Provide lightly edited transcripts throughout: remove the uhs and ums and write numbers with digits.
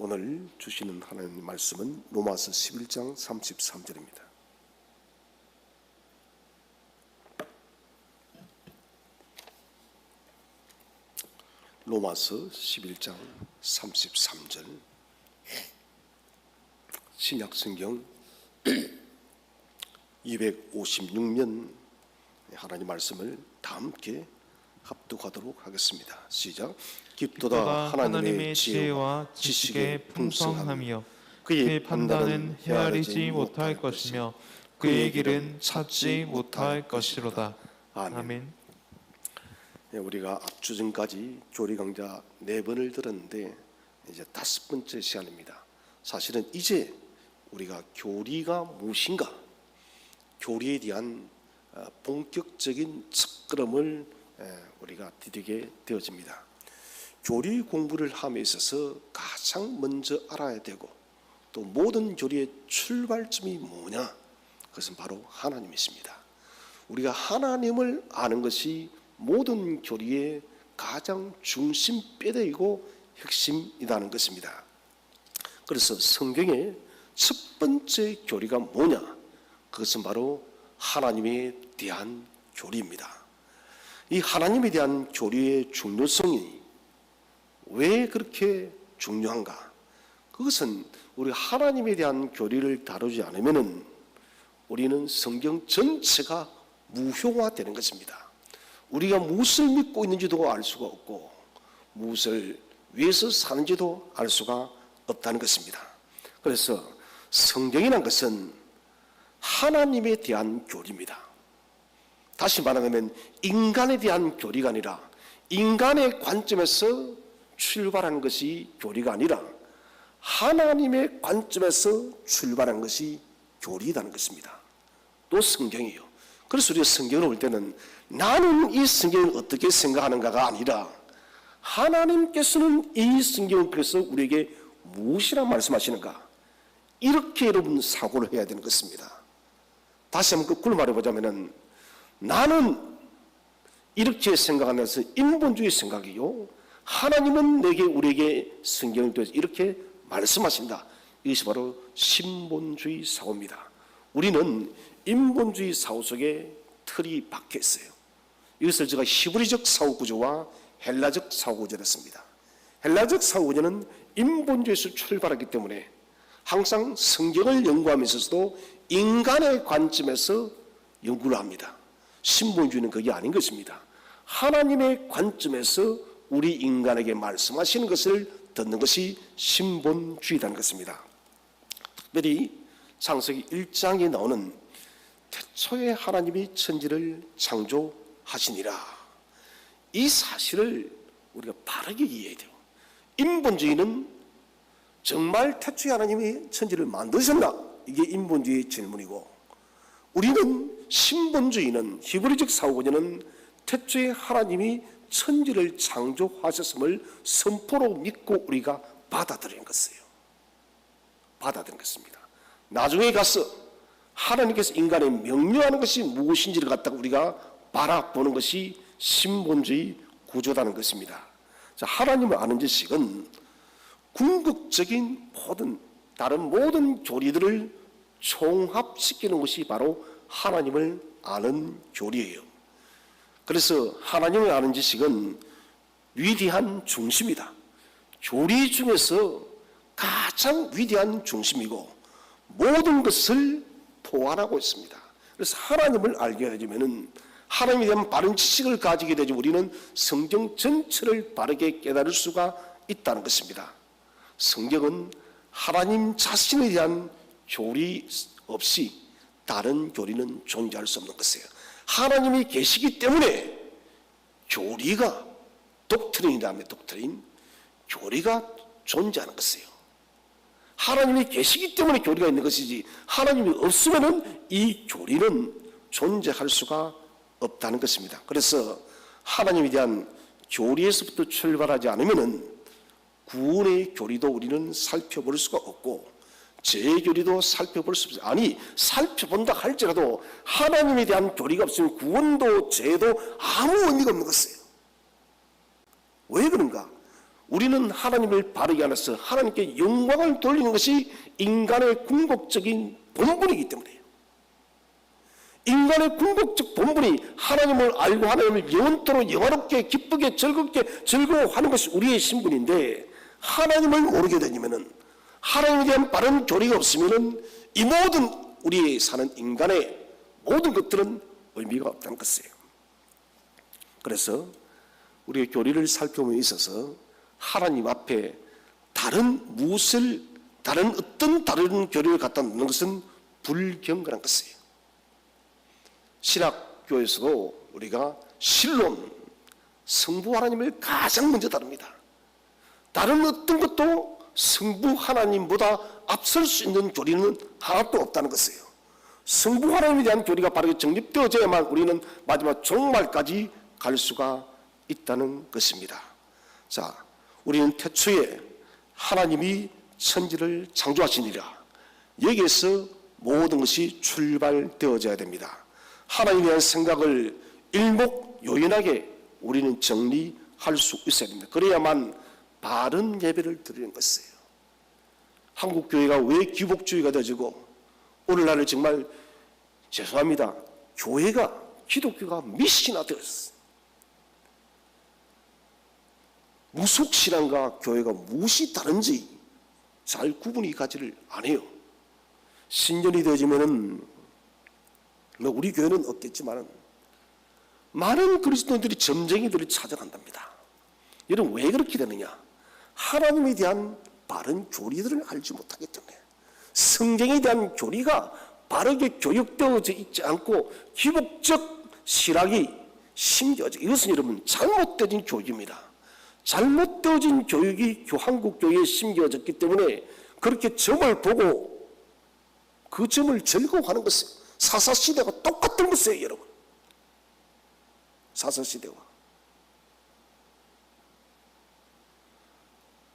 오늘 주시는 하나님 말씀은 로마서 11장 33절입니다. 로마서 11장 33절 신약성경 256면 하나님 말씀을 다 함께 합독하도록 하겠습니다. 시작. 깊도다 하나님의 지혜와 지식의 풍성함이요 그의 판단은 헤아리지 못할 것이며 그의 길은 찾지 못할 것이로다. 아멘. 우리가 앞주전까지 교리 강좌 4번을 들었는데 이제 5번째 시간입니다. 사실은 이제 우리가 교리가 무엇인가, 교리에 대한 본격적인 첫걸음을 우리가 디디게 되어집니다. 교리 공부를 함에 있어서 가장 먼저 알아야 되고 또 모든 교리의 출발점이 뭐냐? 그것은 바로 하나님이십니다. 우리가 하나님을 아는 것이 모든 교리의 가장 중심 뼈대이고 핵심이라는 것입니다. 그래서 성경의 첫 번째 교리가 뭐냐? 그것은 바로 하나님에 대한 교리입니다. 이 하나님에 대한 교리의 중요성이 왜 그렇게 중요한가? 그것은 우리 하나님에 대한 교리를 다루지 않으면 우리는 성경 전체가 무효화되는 것입니다. 우리가 무엇을 믿고 있는지도 알 수가 없고 무엇을 위해서 사는지도 알 수가 없다는 것입니다. 그래서 성경이란 것은 하나님에 대한 교리입니다. 다시 말하면 인간에 대한 교리가 아니라 인간의 관점에서 출발하는 것이 교리가 아니라 하나님의 관점에서 출발하는 것이 교리라는 것입니다. 또 성경이요. 그래서 우리가 성경을 볼 때는 나는 이 성경을 어떻게 생각하는가가 아니라 하나님께서는 이 성경을 통해서 우리에게 무엇이라 말씀하시는가, 이렇게 여러분 사고를 해야 되는 것입니다. 다시 한번 거꾸로 말해보자면 나는 이렇게 생각하면서 인본주의 생각이요, 하나님은 우리에게 성경을 통해서 이렇게 말씀하신다. 이것이 바로 신본주의 사고입니다. 우리는 인본주의 사고 속에 틀이 박혀 있어요. 이것을 제가 히브리적 사고 구조와 헬라적 사고 구조를 했습니다. 헬라적 사고 구조는 인본주의에서 출발하기 때문에 항상 성경을 연구하며 있어서도 인간의 관점에서 연구를 합니다. 신본주의는 그게 아닌 것입니다. 하나님의 관점에서 우리 인간에게 말씀하시는 것을 듣는 것이 신본주의라는 것입니다. 특별히 창세기 1장에 나오는 태초에 하나님이 천지를 창조하시니라, 이 사실을 우리가 바르게 이해해야 돼요. 인본주의는 정말 태초에 하나님이 천지를 만드셨나? 이게 인본주의의 질문이고, 우리는 신본주의는, 히브리적 사고구조는 태초에 하나님이 천지를 창조하셨음을 선포로 믿고 우리가 받아들이는 것이에요. 받아들이는 것입니다. 나중에 가서 하나님께서 인간에 명령하는 것이 무엇인지를 갖다가 우리가 바라보는 것이 신본주의 구조라는 것입니다. 자, 하나님을 아는 지식은 궁극적인 다른 모든 교리들을 총합시키는 것이 바로 하나님을 아는 교리예요. 그래서 하나님을 아는 지식은 위대한 중심이다. 교리 중에서 가장 위대한 중심이고 모든 것을 포괄하고 있습니다. 그래서 하나님을 알게 되면 하나님에 대한 바른 지식을 가지게 되지 우리는 성경 전체를 바르게 깨달을 수가 있다는 것입니다. 성경은 하나님 자신에 대한 교리 없이 다른 교리는 존재할 수 없는 것이에요. 하나님이 계시기 때문에 교리가, 독트린이라면 독트린, 교리가 존재하는 것이에요. 하나님이 계시기 때문에 교리가 있는 것이지 하나님이 없으면 이 교리는 존재할 수가 없다는 것입니다. 그래서 하나님에 대한 교리에서부터 출발하지 않으면 구원의 교리도 우리는 살펴볼 수가 없고 제교리도 살펴볼 수 없어요. 아니, 살펴본다 할지라도 하나님에 대한 교리가 없으면 구원도 제도 아무 의미가 없는 것이에요. 왜 그런가? 우리는 하나님을 바르게 안아서 하나님께 영광을 돌리는 것이 인간의 궁극적인 본분이기 때문에요. 인간의 궁극적 본분이 하나님을 알고 하나님을 영원토록 영화롭게 기쁘게 즐겁게 즐거워하는 것이 우리의 신분인데, 하나님을 모르게 되면은, 하나님에 대한 바른 교리가 없으면은 이 모든 우리의 사는 인간의 모든 것들은 의미가 없다는 것이에요. 그래서 우리의 교리를 살펴보면 있어서 하나님 앞에 다른 어떤 다른 교리를 갖다 놓는 것은 불경건한 것이에요. 신학교에서도 우리가 신론, 성부 하나님을 가장 먼저 다룹니다. 다른 어떤 것도 성부 하나님보다 앞설 수 있는 교리는 하나도 없다는 것이에요. 성부 하나님에 대한 교리가 바르게 정립되어져야만 우리는 마지막 종말까지 갈 수가 있다는 것입니다. 자, 우리는 태초에 하나님이 천지를 창조하시니라, 여기에서 모든 것이 출발되어져야 됩니다. 하나님에 대한 생각을 일목요연하게 우리는 정리할 수 있어야 됩니다. 그래야만 바른 예배를 드리는 것이에요. 한국교회가 왜 기복주의가 되어지고 오늘날은 정말 죄송합니다, 교회가 기독교가 미신화 되었어요. 무속신앙과 교회가 무엇이 다른지 잘 구분이 가지를 안 해요. 신년이 되어지면은 우리 교회는 없겠지만 많은 그리스도인들이 점쟁이들을 찾아간답니다. 여러분, 왜 그렇게 되느냐? 하나님에 대한 바른 교리들을 알지 못하기 때문에, 성경에 대한 교리가 바르게 교육되어져 있지 않고 기복적 실학이 심겨져, 이것은 여러분 잘못되어진 교육입니다. 잘못되어진 교육이 한국 교회에 심겨졌기 때문에 그렇게 점을 보고 그 점을 즐거워하는 것은 사사시대가 똑같은 것이에요. 여러분, 사사시대와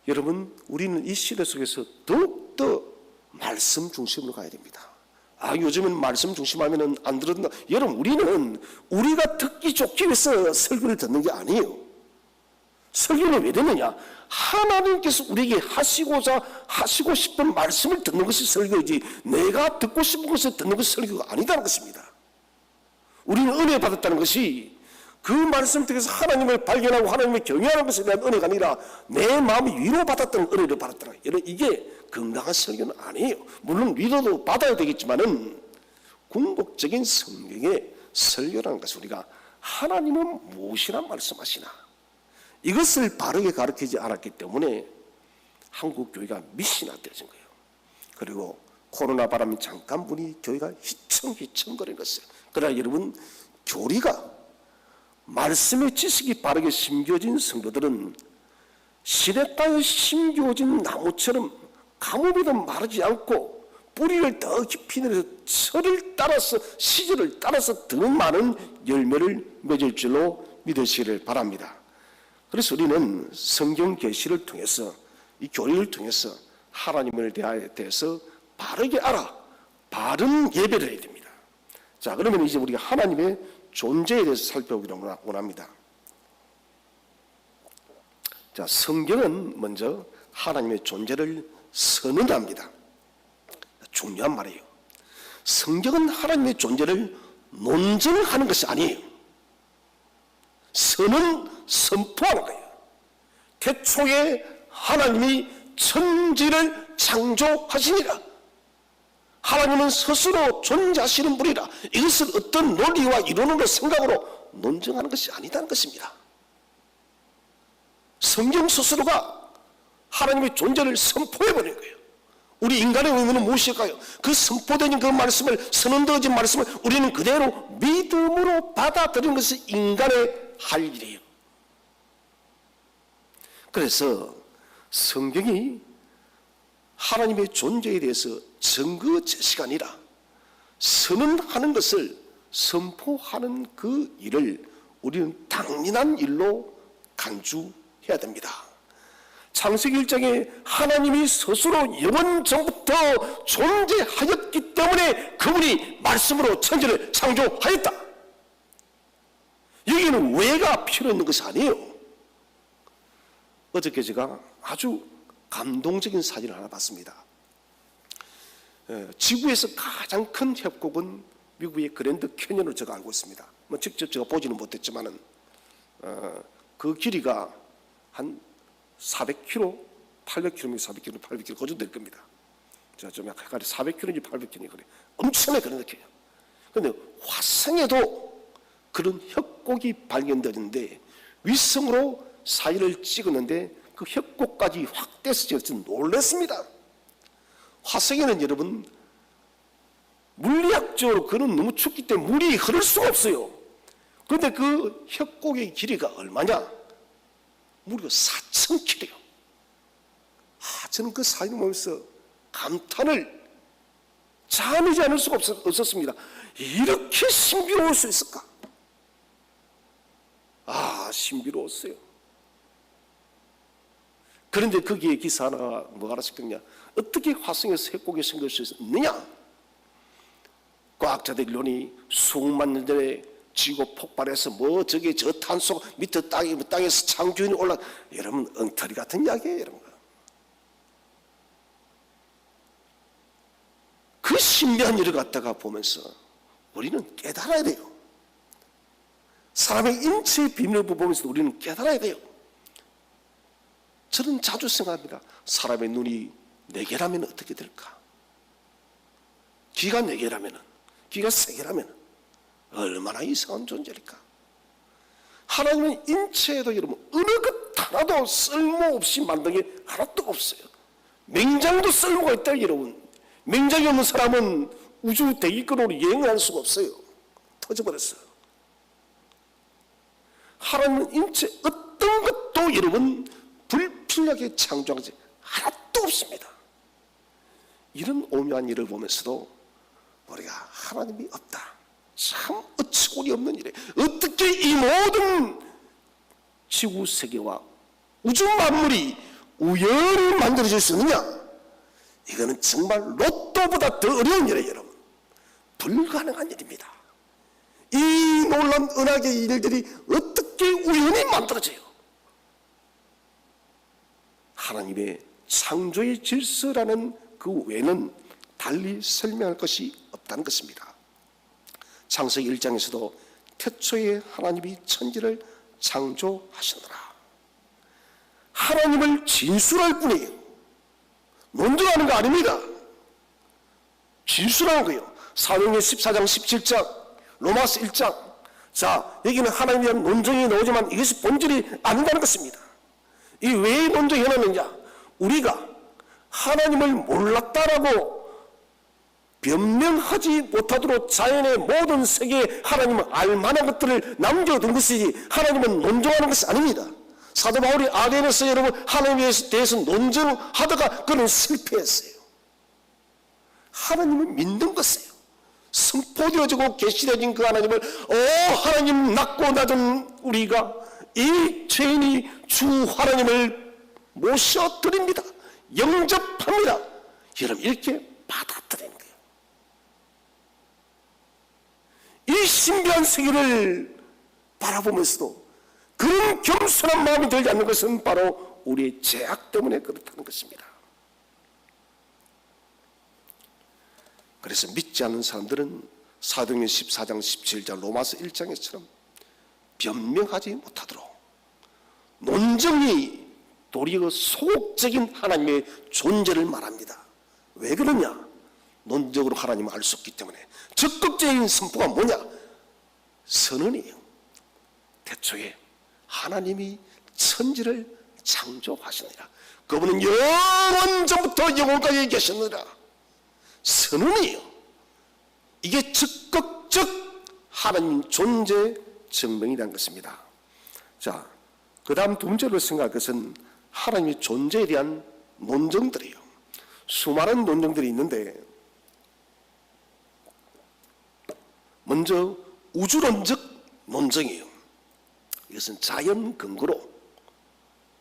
여러분, 우리는 이 시대 속에서 더욱더 말씀 중심으로 가야 됩니다. 요즘은 말씀 중심하면 안 들었나? 여러분, 우리는 우리가 듣기 좋기 위해서 설교를 듣는 게 아니에요. 설교는 왜 듣느냐? 하나님께서 우리에게 하시고 싶은 말씀을 듣는 것이 설교이지, 내가 듣고 싶은 것을 듣는 것이 설교가 아니다는 것입니다. 우리는 은혜 받았다는 것이 그 말씀 통해서 하나님을 발견하고 하나님을 경외하는 것에 대한 은혜가 아니라 내 마음이 위로받았다는 은혜를 받았다는 거예요. 여러분, 이게 건강한 설교는 아니에요. 물론 위로도 받아야 되겠지만은 궁극적인 성경의 설교라는 것은 우리가 하나님은 무엇이라 말씀하시나, 이것을 바르게 가르치지 않았기 때문에 한국 교회가 미신화되어진 거예요. 그리고 코로나 바람에 잠깐 보니 교회가 휘청휘청거리는 것이에요. 그러나 여러분, 교리가 말씀의 지식이 바르게 심겨진 성도들은 시대 땅에 심겨진 나무처럼 가뭄에도 마르지 않고 뿌리를 더 깊이 내려서 철을 따라서 시절을 따라서 더 많은 열매를 맺을 줄로 믿으시기를 바랍니다. 그래서 우리는 성경 계시를 통해서, 이 교리를 통해서 하나님을 대해서 바르게 알아 바른 예배를 해야 됩니다. 자, 그러면 이제 우리가 하나님의 존재에 대해서 살펴보기를 원합니다. 자, 성경은 먼저 하나님의 존재를 선언합니다. 중요한 말이에요. 성경은 하나님의 존재를 논증하는 것이 아니에요. 선포하는 거예요. 태초에 하나님이 천지를 창조하시니라. 하나님은 스스로 존재하시는 분이라. 이것을 어떤 논리와 이론으로 생각으로 논증하는 것이 아니다는 것입니다. 성경 스스로가 하나님의 존재를 선포해버린 거예요. 우리 인간의 의무는 무엇일까요? 그 선포된 그 말씀을, 선언되어진 말씀을 우리는 그대로 믿음으로 받아들이는 것이 인간의 할 일이에요. 그래서 성경이 하나님의 존재에 대해서 증거 제시가 아니라 선언하는 것을 선포하는 그 일을 우리는 당연한 일로 간주해야 됩니다. 창세기 1장에 하나님이 스스로 영원 전부터 존재하였기 때문에 그분이 말씀으로 천지를 창조하였다. 여기는 왜가 필요 있는 것이 아니에요. 어저께 제가 아주 감동적인 사진을 하나 봤습니다. 지구에서 가장 큰 협곡은 미국의 그랜드 캐년으로 제가 알고 있습니다. 뭐 직접 제가 보지는 못했지만은 그 길이가 한 400km, 800km, 400km, 800km 그 정도 될 겁니다. 제가 좀 약간 헷갈려 400km인지 800km인지 그래. 엄청나게 그랜드 캐년. 그런데 화성에도 그런 협곡이 발견되는데 위성으로 사진을 찍었는데 그 협곡까지 확대해서 제가 놀랐습니다. 화성에는 여러분 물리학적으로 그는 너무 춥기 때문에 물이 흐를 수가 없어요. 그런데 그 협곡의 길이가 얼마냐? 무려 4,000km요. 저는 그 사진을 보면서 감탄을 잠이지 않을 수가 없었습니다. 이렇게 신비로울 수 있을까? 신비로웠어요. 그런데 거기에 기사 하나가 뭐가 쓰였냐? 어떻게 화성에서 협곡이 생길 수 있느냐? 과학자들 이론이 수만 년 전에 지구 폭발해서 저게 저 탄소 밑에 땅에서 창조인이 올라, 여러분 엉터리 같은 이야기예요, 이런 거. 그 신비한 일을 갖다가 보면서 우리는 깨달아야 돼요. 사람의 인체의 비밀을 보면서 우리는 깨달아야 돼요. 저는 자주 생각합니다. 사람의 눈이 4개라면 어떻게 될까? 귀가 4개라면, 귀가 3개라면 얼마나 이상한 존재일까? 하나님은 인체에도 여러분 어느 것 하나도 쓸모없이 만든 게 하나도 없어요. 맹장도 쓸모가 있다, 여러분. 맹장이 없는 사람은 우주 대기권으로 여행을 할 수가 없어요. 터져버렸어요. 하나님은 인체 어떤 것도 여러분 불필요하게 창조한 것이 하나도 없습니다. 이런 오묘한 일을 보면서도 우리가 하나님이 없다, 참 어처구니 없는 일에 어떻게 이 모든 지구 세계와 우주 만물이 우연히 만들어질 수 있느냐? 이거는 정말 로또보다 더 어려운 일이에요, 여러분. 불가능한 일입니다. 이 놀라운 은하계의 일들이 어떻게 우연히 만들어져요? 하나님의 창조의 질서라는 그 외에는 달리 설명할 것이 없다는 것입니다. 창세기 1장에서도 태초에 하나님이 천지를 창조하시느라, 하나님을 진술할 뿐이에요. 논증하는 거 아닙니다. 진술하는 거예요. 사도행전 14장 17장, 로마서 1장. 자, 여기는 하나님에 대한 논증이 나오지만 이것이 본질이 아니다는 것입니다. 이 왜 논증이 해놨느냐? 우리가 하나님을 몰랐다라고 변명하지 못하도록 자연의 모든 세계에 하나님을 알만한 것들을 남겨둔 것이지 하나님은 논증하는 것이 아닙니다. 사도 바울이 아덴에서 여러분 하나님에 대해서 논증하다가 그는 실패했어요. 하나님을 믿는 것이에요. 선포되어지고 계시되어진 그 하나님을, 하나님 낮고 낮은 우리가 이 죄인이 주 하나님을 모셔드립니다. 영접합니다. 여러분 이렇게 받아들이는 거예요. 이 신비한 세계를 바라보면서도 그런 겸손한 마음이 들지 않는 것은 바로 우리의 죄악 때문에 그렇다는 것입니다. 그래서 믿지 않는 사람들은 사도행전 14장 17장 로마서 1장에처럼 변명하지 못하도록 논증이 도리어 소극적인 하나님의 존재를 말합니다. 왜 그러냐? 논적으로 하나님을 알 수 없기 때문에. 적극적인 선포가 뭐냐? 선언이에요. 태초에 하나님이 천지를 창조하시느니라. 그분은 영원전부터 영원까지 계셨느니라. 선언이에요. 이게 적극적 하나님 존재 증명이라는 것입니다. 자, 그 다음 두 번째로 생각할 것은 하나님의 존재에 대한 논증들이에요. 수많은 논증들이 있는데, 먼저 우주론적 논증이에요. 이것은 자연 근거로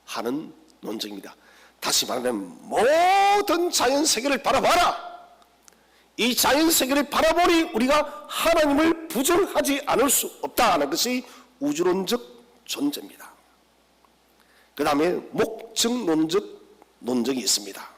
하는 논증입니다. 다시 말하면 모든 자연 세계를 바라봐라. 이 자연 세계를 바라보니 우리가 하나님을 부정하지 않을 수 없다는 것이 우주론적 존재입니다. 그 다음에 목적론적 논증이 있습니다.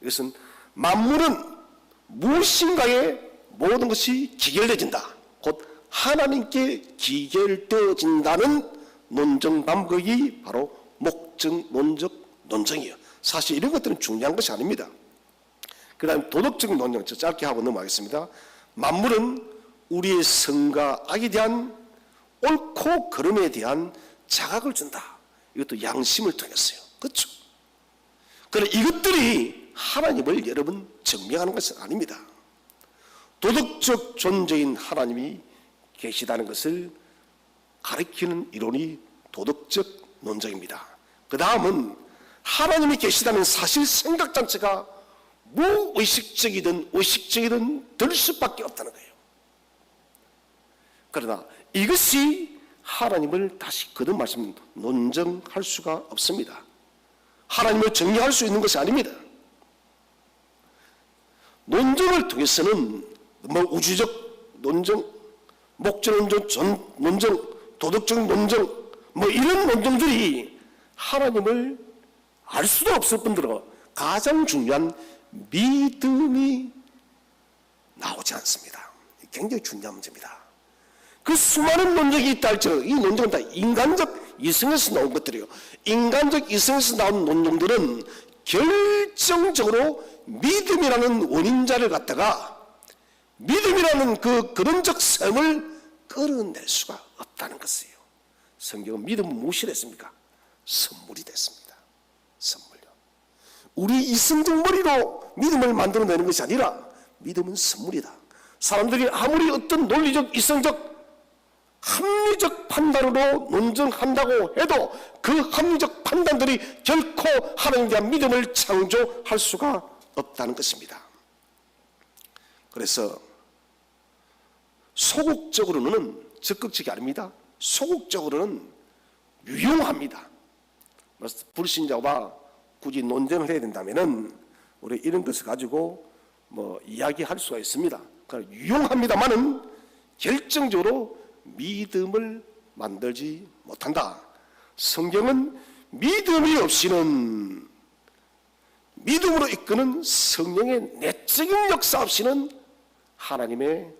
이것은 만물은 무엇인가에 모든 것이 기결되어진다. 곧 하나님께 기결되어진다는 논증 방법이 바로 목적론적 논증이에요. 사실 이런 것들은 중요한 것이 아닙니다. 그 다음 도덕적 논증, 짧게 하고 넘어가겠습니다. 만물은 우리의 선과 악에 대한 옳고 그름에 대한 자각을 준다. 이것도 양심을 통했어요. 그렇죠? 그러나 이것들이 하나님을 여러분 증명하는 것은 아닙니다. 도덕적 존재인 하나님이 계시다는 것을 가리키는 이론이 도덕적 논증입니다. 그 다음은 하나님이 계시다는 사실 생각 자체가 무의식적이든 의식적이든 될 수밖에 없다는 거예요. 그러나 이것이 하나님을 다시 거듭 말씀 논증할 수가 없습니다. 하나님을 정리할 수 있는 것이 아닙니다. 논증을 통해서는 우주적 논증, 목적 논증, 도덕적 논증 이런 논증들이 하나님을 알 수도 없을 뿐더러 가장 중요한 믿음이 나오지 않습니다. 굉장히 중요한 문제입니다. 그 수많은 논증이 있다 할지라도 이 논증은 다 인간적 이성에서 나온 것들이에요. 인간적 이성에서 나온 논증들은 결정적으로 믿음이라는 원인자를 갖다가 믿음이라는 그 근원적 성을 끌어낼 수가 없다는 것이에요. 성경은 믿음은 무엇이 됐습니까? 선물이 됐습니다. 선물요. 우리 이성적 머리로 믿음을 만들어내는 것이 아니라 믿음은 선물이다. 사람들이 아무리 어떤 논리적, 이성적, 합리적 판단으로 논증한다고 해도 그 합리적 판단들이 결코 하나님에 대한 믿음을 창조할 수가 없다는 것입니다. 그래서 소극적으로는 적극적이 아닙니다. 소극적으로는 유용합니다. 불신자와 굳이 논쟁을 해야 된다면은 우리 이런 것을 가지고 이야기할 수가 있습니다. 그러니까 유용합니다만은 결정적으로 믿음을 만들지 못한다. 성경은 믿음이 없이는, 믿음으로 이끄는 성령의 내적인 역사 없이는 하나님의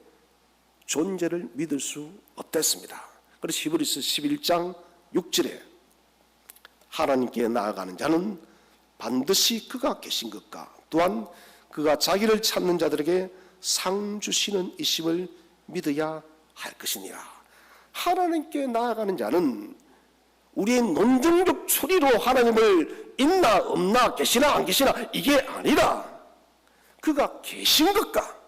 존재를 믿을 수 없댔습니다. 그래서 히브리서 11장 6절에 하나님께 나아가는 자는 반드시 그가 계신 것과 또한 그가 자기를 찾는 자들에게 상 주시는 이심을 믿어야 할 것이니라. 하나님께 나아가는 자는 우리의 논증적 추리로 하나님을 있나 없나 계시나 안 계시나 이게 아니라 그가 계신 것과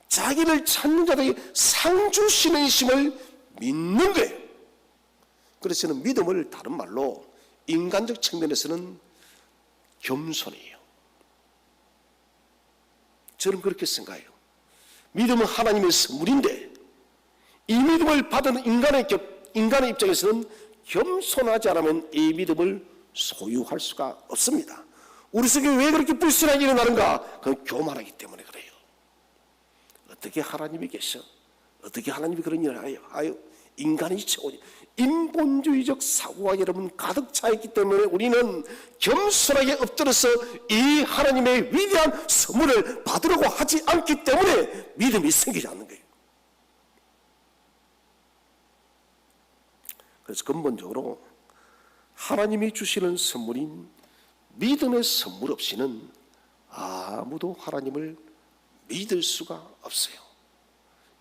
자기를 찾는 자들에게 상 주시는 이심을 믿는 거예요. 그래서 저는 믿음을 다른 말로 인간적 측면에서는 겸손이에요. 저는 그렇게 생각해요. 믿음은 하나님의 선물인데 이 믿음을 받은 인간의 입장에서는 겸손하지 않으면 이 믿음을 소유할 수가 없습니다. 우리 속에 왜 그렇게 불신앙이 일어나는가? 그건 교만하기 때문에 그래요. 어떻게 하나님이 계셔? 어떻게 하나님이 그런 일을 해요? 인간이 최고지. 인본주의적 사고가 여러분 가득 차 있기 때문에 우리는 겸손하게 엎드려서 이 하나님의 위대한 선물을 받으려고 하지 않기 때문에 믿음이 생기지 않는 거예요. 그래서 근본적으로 하나님이 주시는 선물인 믿음의 선물 없이는 아무도 하나님을 믿을 수가 없어요.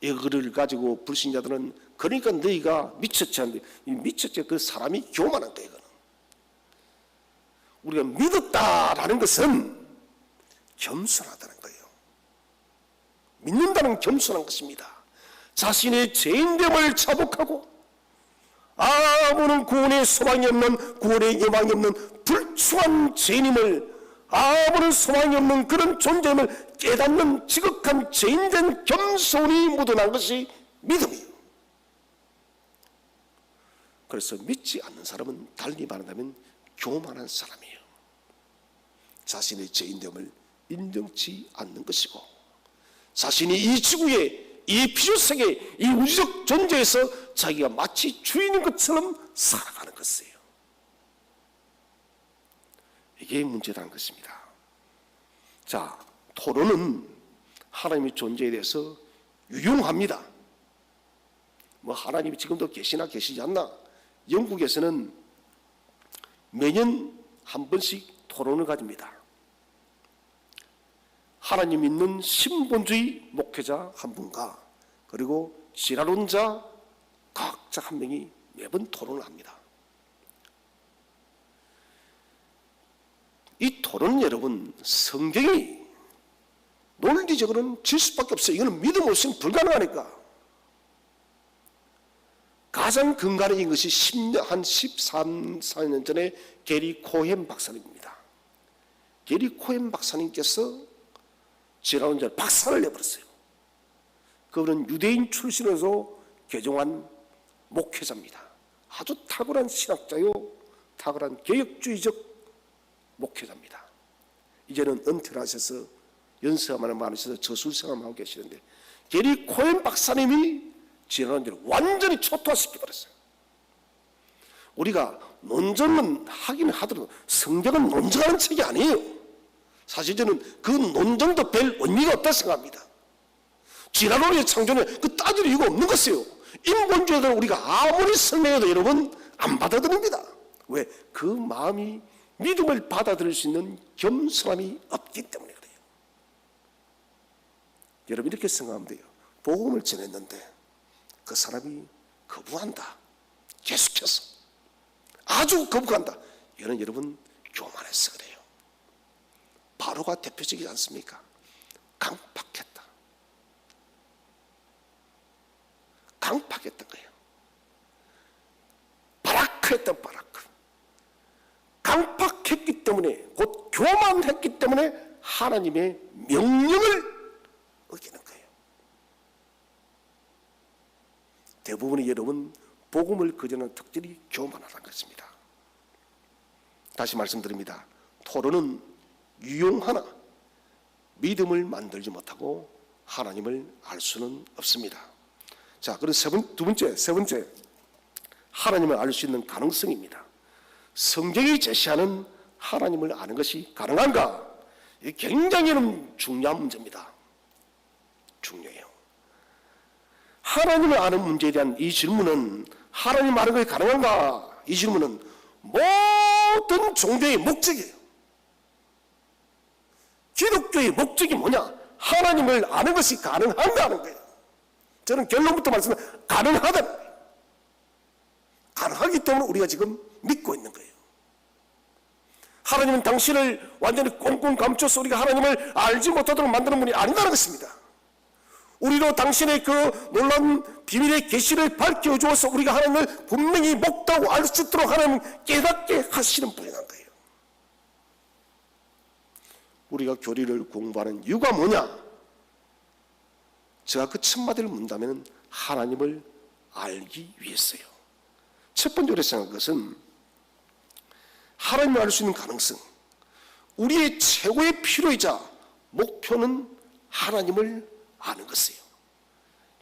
이거를 가지고 불신자들은 그러니까 너희가 미쳤지 않는데 미쳤지 그 사람이 교만한 거예요. 이거는. 우리가 믿었다라는 것은 겸손하다는 거예요. 믿는다는 겸손한 것입니다. 자신의 죄인됨을 자복하고 아무런 구원의 소망이 없는, 구원의 예망이 없는 불충한 죄인임을, 아무런 소망이 없는 그런 존재임을 깨닫는 지극한 죄인된 겸손이 묻어난 것이 믿음이에요. 그래서 믿지 않는 사람은 달리 말한다면 교만한 사람이에요. 자신의 죄인됨을 인정치 않는 것이고 자신이 이 지구에, 이 피조세계, 이 우주적 존재에서 자기가 마치 주인인 것처럼 살아가는 것이에요. 이게 문제라는 것입니다. 자, 토론은 하나님의 존재에 대해서 유용합니다. 뭐 하나님이 지금도 계시나 계시지 않나? 영국에서는 매년 한 번씩 토론을 가집니다. 하나님 믿는 신본주의 목회자 한 분과 그리고 진화론자 각자 한 명이 매번 토론을 합니다. 이 토론은 여러분 성경이 논리적으로는 질 수밖에 없어요. 이거는 믿음 없이는 불가능하니까. 가장 근간인 것이 한 13, 14년 전에 게리 코헨 박사님입니다. 게리 코헨 박사님께서 진화론자를 박살을 내버렸어요. 그분은 유대인 출신에서 개종한 목회자입니다. 아주 탁월한 신학자요, 탁월한 개혁주의적 목회자입니다. 이제는 은퇴를 하셔서 연세가 많으셔서 저술생활을 하고 계시는데 게리 코헨 박사님이 진화론자를 완전히 초토화시켜버렸어요. 우리가 논쟁은 하긴 하더라도 성경은 논쟁하는 책이 아니에요. 사실 저는 그 논쟁도 별 의미가 없다고 생각합니다. 진화론의 창조는 그 따질 이유가 없는 것이에요. 인본주의를 우리가 아무리 설명해도 여러분 안 받아들입니다. 왜? 그 마음이 믿음을 받아들일 수 있는 겸손함이 없기 때문에 그래요. 여러분 이렇게 생각하면 돼요. 복음을 전했는데 그 사람이 거부한다. 계속해서 아주 거부한다. 이거는 여러분 교만해서 그래요. 바로가 대표적이지 않습니까? 강팍했다. 강팍했던 거예요. 바라크했던 바라크. 강팍했기 때문에 곧 교만했기 때문에 하나님의 명령을 어기는 거예요. 대부분의 여러분 복음을 거절하는 특징이 교만하다는 것입니다. 다시 말씀드립니다. 토론은 유용하나 믿음을 만들지 못하고 하나님을 알 수는 없습니다. 자, 그럼 세 번째 하나님을 알 수 있는 가능성입니다. 성경이 제시하는 하나님을 아는 것이 가능한가? 이게 굉장히 중요한 문제입니다. 중요해요. 하나님을 아는 문제에 대한 이 질문은 하나님 아는 것이 가능한가? 이 질문은 모든 종교의 목적이에요. 기독교의 목적이 뭐냐? 하나님을 아는 것이 가능한가 하는 거예요. 저는 결론부터 말씀드리면 가능하다는 거예요. 가능하기 때문에 우리가 지금 믿고 있는 거예요. 하나님은 당신을 완전히 꽁꽁 감춰서 우리가 하나님을 알지 못하도록 만드는 분이 아니다는 것입니다. 우리로 당신의 그 놀라운 비밀의 계시를 밝혀주어서 우리가 하나님을 분명히 목도하고 알 수 있도록 하나님 깨닫게 하시는 분이란 거예요. 우리가 교리를 공부하는 이유가 뭐냐? 제가 그 첫 마디를 묻는다면 하나님을 알기 위해서요. 첫 번째로 생각한 것은 하나님을 알 수 있는 가능성. 우리의 최고의 필요이자 목표는 하나님을 아는 것이에요.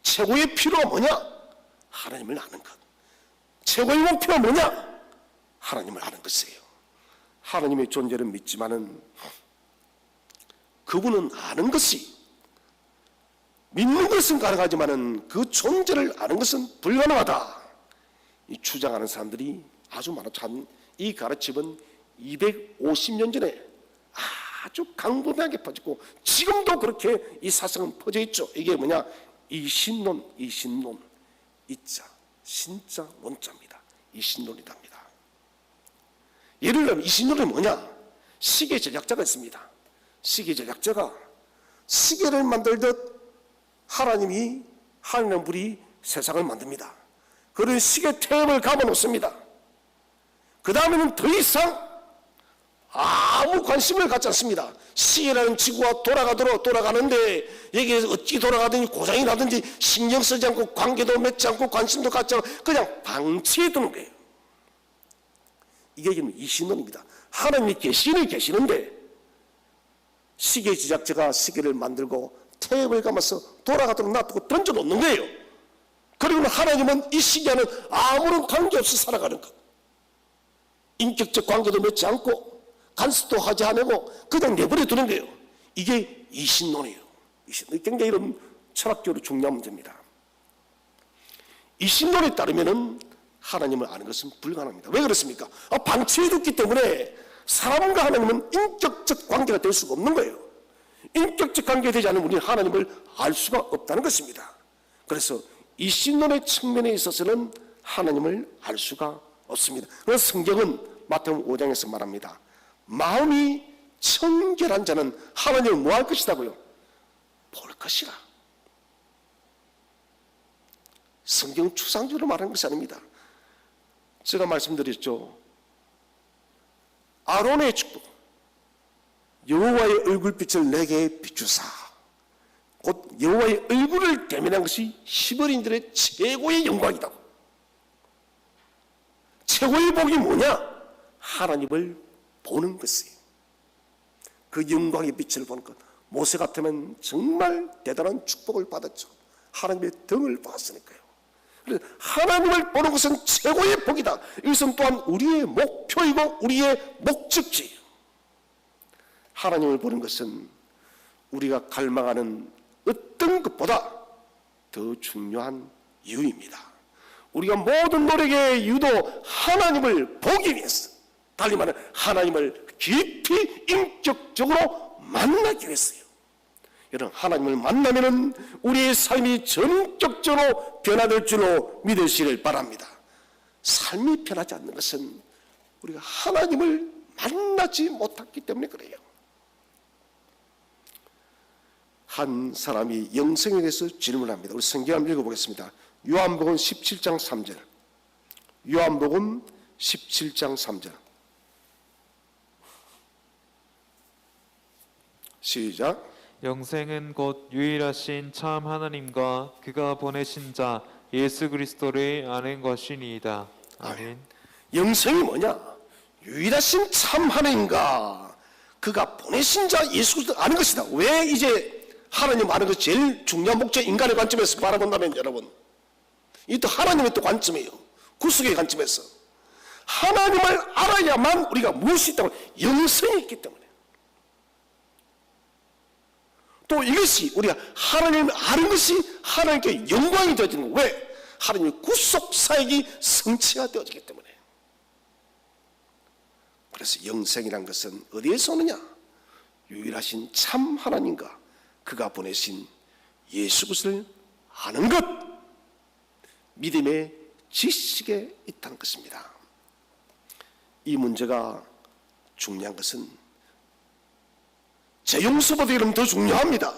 최고의 필요가 뭐냐? 하나님을 아는 것. 최고의 목표가 뭐냐? 하나님을 아는 것이에요. 하나님의 존재를 믿지만은 그분은 아는 것이, 믿는 것은 가능하지만은 그 존재를 아는 것은 불가능하다. 이 주장하는 사람들이 아주 많아. 참, 이 가르침은 250년 전에 아주 강분하게 퍼졌고 지금도 그렇게 이 사상은 퍼져 있죠. 이게 뭐냐? 이신론, 이자, 신자, 논자입니다. 이신론이랍니다. 예를 들면 이신론이 뭐냐? 시계 제작자가 있습니다. 시계 제작자가 시계를 만들듯 하나님이 하나님 불이 세상을 만듭니다. 그런 시계 테이프를 감아놓습니다. 그 다음에는 더 이상 아무 관심을 갖지 않습니다. 시계라는 지구가 돌아가는데 여기에 어찌 돌아가든지 고장이 나든지 신경 쓰지 않고 관계도 맺지 않고 관심도 갖지 않고 그냥 방치해 두는 거예요. 이게 지금 이신론입니다. 하나님이 계시는데 시계 제작자가 시계를 만들고 테이프를 감아서 돌아가도록 놔두고 던져놓는 거예요. 그리고 하나님은 이 시계와는 아무런 관계없이 살아가는 것. 인격적 관계도 맺지 않고 간섭도 하지 않고 그냥 내버려 두는 거예요. 이게 이신론이에요. 이신론 굉장히 이런 철학적으로 중요한 문제입니다. 이신론에 따르면은 하나님을 아는 것은 불가능합니다. 왜 그렇습니까? 방치해뒀기 때문에 사람과 하나님은 인격적 관계가 될 수가 없는 거예요. 인격적 관계가 되지 않으면 우리는 하나님을 알 수가 없다는 것입니다. 그래서 이신론의 측면에 있어서는 하나님을 알 수가 없습니다. 그래서 성경은 마태복음 5장에서 말합니다. 마음이 청결한 자는 하나님을 뭐 할 것이다고요? 볼 것이라. 성경 추상적으로 말하는 것이 아닙니다. 제가 말씀드렸죠. 아론의 축복, 여호와의 얼굴빛을 내게 비추사. 곧 여호와의 얼굴을 대면한 것이 히브리인들의 최고의 영광이다. 최고의 복이 뭐냐? 하나님을 보는 것이에요. 그 영광의 빛을 보는 것. 모세 같으면 정말 대단한 축복을 받았죠. 하나님의 등을 봤으니까요. 그래서 하나님을 보는 것은 최고의 복이다. 이것은 또한 우리의 목표이고 우리의 목적지예요. 하나님을 보는 것은 우리가 갈망하는 어떤 것보다 더 중요한 이유입니다. 우리가 모든 노력의 이유도 하나님을 보기 위해서, 달리 말하면 하나님을 깊이 인격적으로 만나기 위해서요. 여러분, 하나님을 만나면은 우리의 삶이 전격적으로 변화될 줄로 믿으시길 바랍니다. 삶이 변하지 않는 것은 우리가 하나님을 만나지 못했기 때문에 그래요. 한 사람이 영생에 대해서 질문합니다. 우리 성경 한번 읽어보겠습니다. 요한복음 17장 3절. 요한복음 17장 3절. 시작. 영생은 곧 유일하신 참 하나님과 그가 보내신 자 예수 그리스도를 아는 것이니이다. 아멘. 영생이 뭐냐? 유일하신 참 하나님과 그가 보내신 자 예수 그리스도를 아는 것이다. 왜 이제 하나님 아는 것이 제일 중요한 목적, 인간의 관점에서 바라본다면 여러분, 이것도 하나님의 또 관점이에요. 구속의 관점에서 하나님을 알아야만 우리가 무엇이 있다고, 영생이 있기 때문에. 또 이것이 우리가 하나님을 아는 것이 하나님께 영광이 되어지는 거예요. 왜? 하나님의 구속 사역이 성취가 되어지기 때문에. 그래서 영생이란 것은 어디에서 오느냐? 유일하신 참 하나님과 그가 보내신 예수 그리스도를 아는 것, 믿음의 지식에 있다는 것입니다. 이 문제가 중요한 것은 제 용서보다 여러분 더 중요합니다.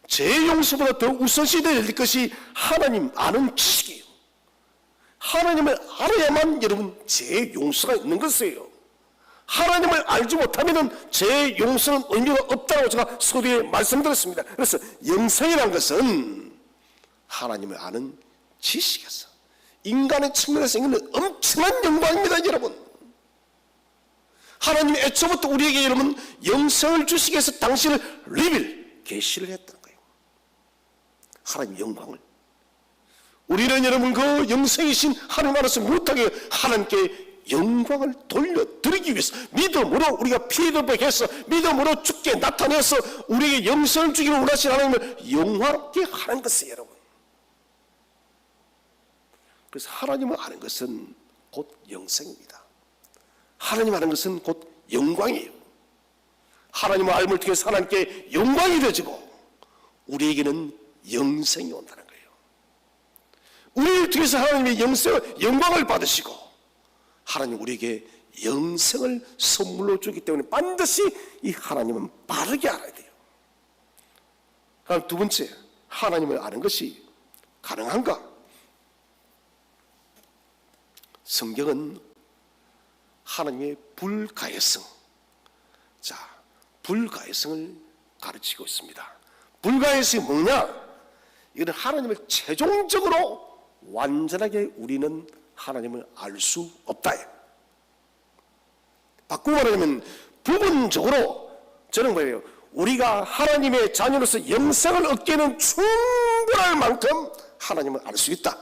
제 용서보다 더 우선시돼야 될 것이 하나님 아는 지식이에요. 하나님을 알아야만 여러분 제 용서가 있는 것이에요. 하나님을 알지 못하면 제 용서는 의미가 없다고 제가 서두에 말씀드렸습니다. 그래서 영생이라는 것은 하나님을 아는 지식이었어. 인간의 측면에서 있는 엄청난 영광입니다, 여러분. 하나님이 애초부터 우리에게 여러분 영생을 주시기 위해서 당신을 리빌, 계시를 했다는 거예요. 하나님의 영광을. 우리는 여러분 그 영생이신 하나님 안에서 못하게 하나님께 영광을 돌려드리기 위해서 믿음으로 우리가 피도백해서 믿음으로 주께 나타내서 우리에게 영생을 주기를 원하시는 하나님을 영화롭게 하는 것이에요, 여러분. 그래서 하나님을 아는 것은 곧 영생입니다. 하나님 아는 것은 곧 영광이에요. 하나님을 알므로 통해서 하나님께 영광이 되어지고 우리에게는 영생이 온다는 거예요. 우리를 통해서 하나님의 영광을 받으시고 하나님 우리에게 영생을 선물로 주기 때문에 반드시 이 하나님은 바르게 알아야 돼요. 그럼 두 번째, 하나님을 아는 것이 가능한가? 성경은 하나님의 불가해성, 자, 불가해성을 가르치고 있습니다. 불가해성이 뭐냐? 이건 하나님을 최종적으로 완전하게 우리는 하나님을 알 수 없다. 바꾸고 말하면 부분적으로 저는 뭐예요? 우리가 하나님의 자녀로서 영생을 얻기에는 충분할 만큼 하나님을 알 수 있다.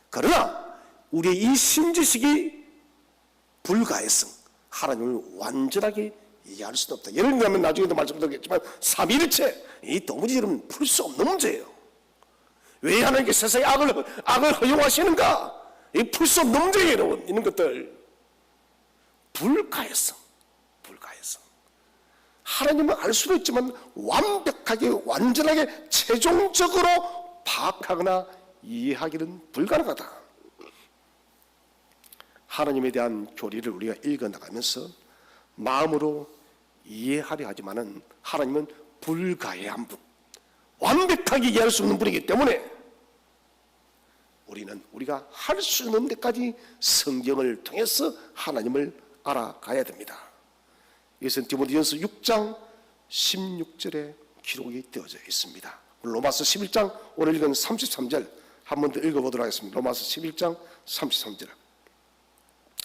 그러나 우리의 이 신지식이 불가해성, 하나님을 완전하게 이해할 수는 없다. 예를 들면 나중에도 말씀드리겠지만 삼위일체, 이 도무지 여러분 풀 수 없는 문제예요. 왜 하나님께 세상에 악을 허용하시는가? 이 풀 수 없는 문제예요, 여러분. 이런 것들 불가해성. 하나님은 알 수도 있지만 완벽하게 완전하게 최종적으로 파악하거나 이해하기는 불가능하다. 하나님에 대한 교리를 우리가 읽어나가면서 마음으로 이해하려 하지만은 하나님은 불가해한 분, 완벽하게 이해할 수 없는 분이기 때문에 우리가 할 수 있는 데까지 성경을 통해서 하나님을 알아가야 됩니다. 이것은 디모데전서 6장 16절에 기록이 되어져 있습니다. 로마서 11장 오늘 읽은 33절 한 번 더 읽어보도록 하겠습니다. 로마서 11장 33절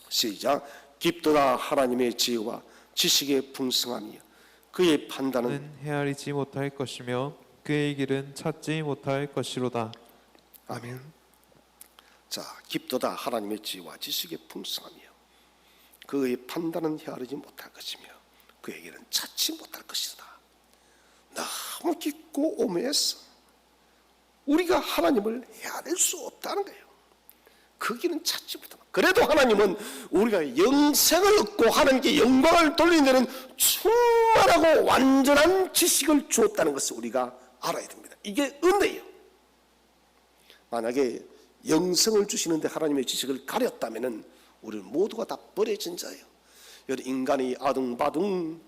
시작. 깊도다 하나님의 지혜와 지식의 풍성함이여 그의 판단은 헤아리지 못할 것이며 그의 길은 찾지 못할 것이로다. 아멘. 자, 깊도다 하나님의 지혜와 지식의 풍성함이여 그의 판단은 헤아리지 못할 것이며 그에게는 찾지 못할 것이다. 너무 깊고 오묘해서 우리가 하나님을 헤아릴 수 없다는 거예요. 그 길은 찾지 못한다. 그래도 하나님은 우리가 영생을 얻고 하나님께 영광을 돌리는 데는 충만하고 완전한 지식을 주었다는 것을 우리가 알아야 됩니다. 이게 은혜예요. 만약에 영생을 주시는데 하나님의 지식을 가렸다면 우리는 모두가 다 버려진 자예요. 인간이 아둥바둥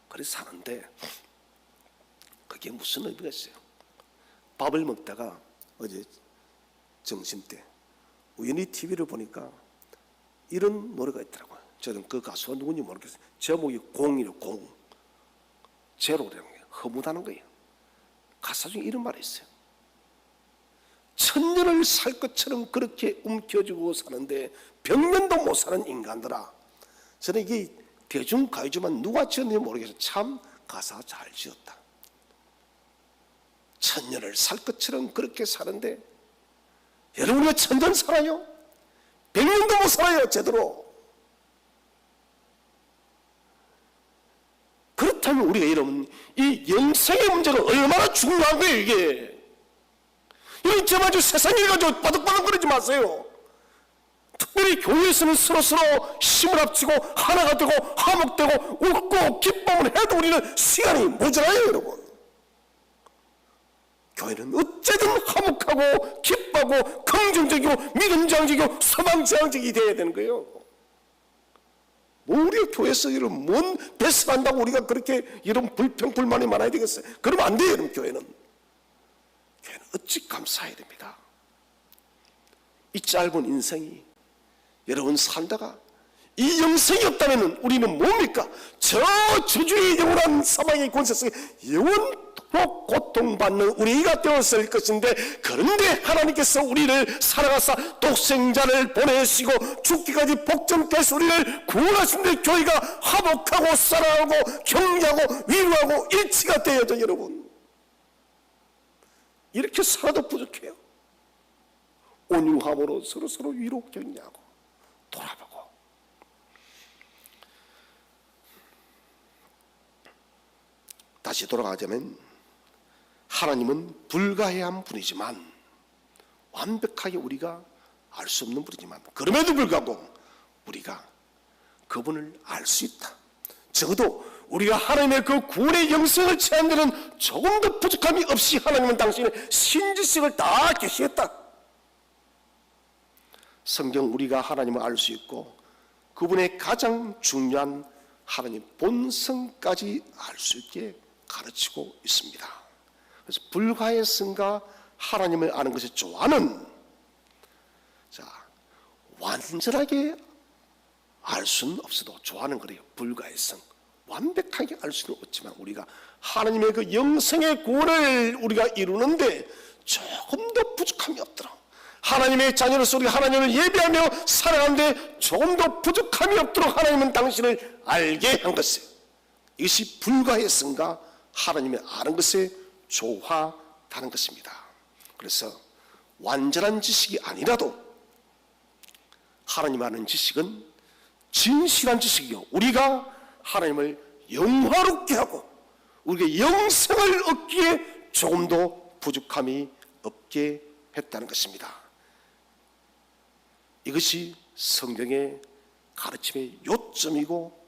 그래서 사는데 그게 무슨 의미가 있어요? 밥을 먹다가 어제 점심때 우연히 TV를 보니까 이런 노래가 있더라고요. 저는 그 가수가 누군지 모르겠어요. 제목이 공이래요. 공. 제로라는 게 허무다는 거예요. 가사 중에 이런 말이 있어요. 천년을 살 것처럼 그렇게 움켜쥐고 사는데 백년도 못 사는 인간들아. 저는 이게 대중가요지만 누가 지었는지 모르겠어요. 참 가사 잘 지었다. 천년을 살 것처럼 그렇게 사는데 여러분 우리가 천년 살아요? 백년도 못 살아요 제대로. 그렇다면 우리가 여러분 이 영생의 문제가 얼마나 중요한 거예요 이게. 여러분 저마저 세상 일 가지고 바득바득 거리지 마세요. 특별히 교회에서는 서로서로 힘을 합치고 하나가 되고 화목되고 웃고 기쁨을 해도 우리는 시간이 모자라요 여러분. 교회는 어쨌든 화목하고 기뻐하고 긍정적이고 믿음지향적이고 소망지향적이 되어야 되는 거예요. 뭐 우리가 교회에서 이런 뭔 배설한다고 우리가 그렇게 이런 불평불만이 많아야 되겠어요? 그러면 안 돼요 여러분. 교회는 어찌 감사해야 됩니다. 이 짧은 인생이 여러분 살다가 이 영생이 없다면 우리는 뭡니까? 저 저주의 영원한 사망의 권세 속에 영원토록 고통받는 우리가 되었을 것인데, 그런데 하나님께서 우리를 사랑하사 독생자를 보내시고 죽기까지 복전케해서 우리를 구원하신 데 교회가 화목하고 사랑하고 격려하고 위로하고 일치가 되어져. 여러분 이렇게 살아도 부족해요. 온유함으로 서로 위로 격려하고 돌아보고. 다시 돌아가자면 하나님은 불가해한 분이지만 완벽하게 우리가 알 수 없는 분이지만 그럼에도 불구하고 우리가 그분을 알 수 있다. 적어도 우리가 하나님의 그 구원의 영생을 취한 데는 조금 더 부족함이 없이 하나님은 당신의 신지식을 다 계시했다. 성경 우리가 하나님을 알 수 있고 그분의 가장 중요한 하나님 본성까지 알 수 있게 가르치고 있습니다. 그래서 불가의 성과 하나님을 아는 것이 좋아하는, 완전하게 알 수는 없어도 좋아하는 거래요. 불가의 성. 완벽하게 알 수는 없지만 우리가 하나님의 그 영생의 구원을 우리가 이루는데 조금 더 부족함이 없도록, 하나님의 자녀로서 우리 하나님을 예배하며 살아가는데 조금 더 부족함이 없도록 하나님은 당신을 알게 한 것이에요. 이것이 불가의 성과 하나님을 아는 것에 조화다는 것입니다. 그래서 완전한 지식이 아니라도 하나님 아는 지식은 진실한 지식이요, 우리가 하나님을 영화롭게 하고 우리가 영생을 얻기에 조금도 부족함이 없게 했다는 것입니다. 이것이 성경의 가르침의 요점이고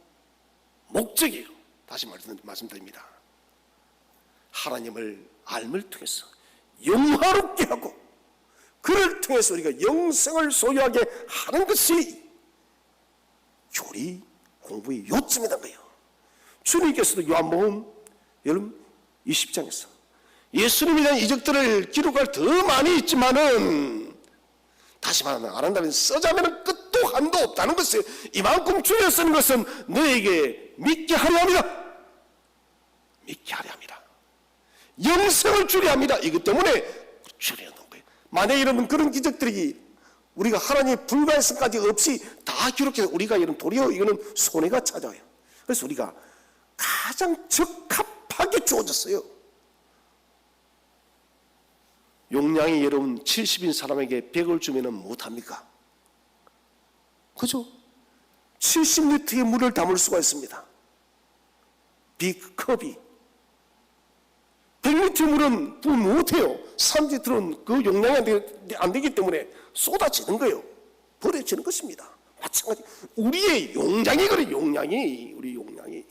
목적이에요. 다시 말씀드립니다. 하나님을 알을 통해서 영화롭게 하고 그를 통해서 우리가 영생을 소유하게 하는 것이 교리 공부의 요점이란 거예요. 주님께서도 요한복음 여러분 20장에서 예수님에 대한 이적들을 기록할 더 많이 있지만은 다시 말하면 안 한다면 써자면 끝도 한도 없다는 것을 이만큼 줄여 쓰는 것은 너에게 믿게 하려 합니다. 믿게 하려 합니다. 영생을 주려 합니다. 이것 때문에 줄여 놓은 거예요. 만약에 여러분 그런 기적들이 우리가 하나님의 불가능성까지 없이 다 기록해서 우리가 이런 도리어 이거는 손해가 찾아와요. 그래서 우리가 가장 적합하게 주어졌어요. 용량이 여러분 70인 사람에게 100을 주면 못합니까? 그죠? 70리터의 물을 담을 수가 있습니다. 빅컵이 100리터 물은 부을 못해요. 3리터는 그 용량이 안 되기 때문에 쏟아지는 거예요. 버려지는 것입니다. 마찬가지 우리의 용량이 그래. 우리 용량이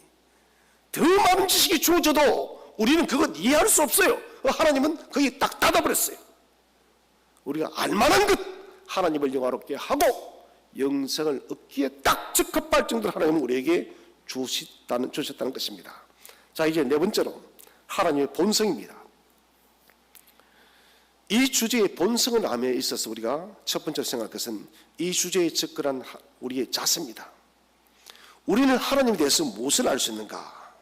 더 많은 지식이 주어져도 우리는 그것 이해할 수 없어요. 하나님은 거기 딱 닫아버렸어요. 우리가 알만한 것 하나님을 영화롭게 하고 영생을 얻기에 딱 적합할 정도로 하나님은 우리에게 주셨다는 것입니다. 자, 이제 네 번째로 하나님의 본성입니다. 이 주제의 본성을 암에 있어서 우리가 첫 번째로 생각할 것은 이 주제에 접근한 우리의 자세입니다. 우리는 하나님에 대해서 무엇을 알 수 있는가?